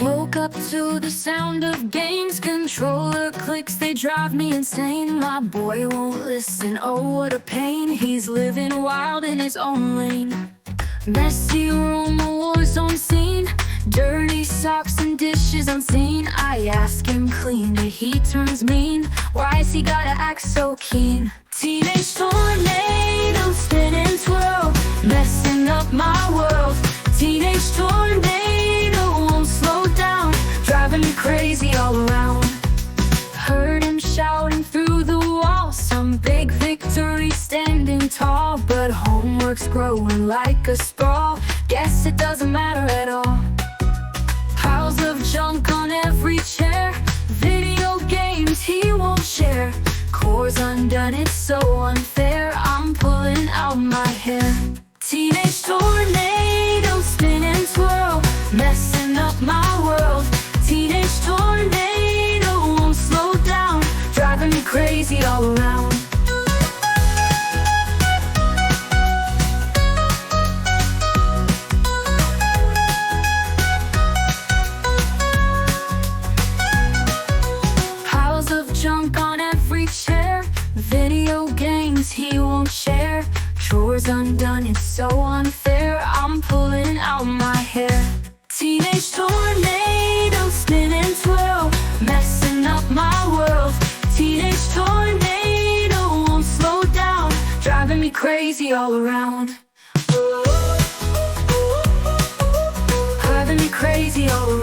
Woke up to the sound of games, controller clicks, they drive me insane. My boy won't listen, oh what a pain. He's living wild in his own lane. Messy room, a war zone scene. Dirty socks and dishes unseen. I ask him clean, but he turns mean. Why's he gotta act so keen? Teenage tornado, spin and twirl, messing up my world. Teenage tornado won't slow down, driving me crazy all around. Heard him shouting through the wall, some big victory standing tall. But homework's growing like a sprawl, guess it doesn't matter at all. Piles of junk on every chair, video games he won't share. Chores undone, it's so unfair, I'm pulling out my hair. Teenage tornado, spin and twirl, messing up my world. Teenage tornado won't slow down, driving me crazy all around. Piles of junk on every chair, video games he won't share. Chores undone, it's so unfair, I'm pulling out my hair. Teenage tornado, spin and twirl, messing up my world. Teenage tornado won't slow down, driving me crazy all around. Driving me crazy all around.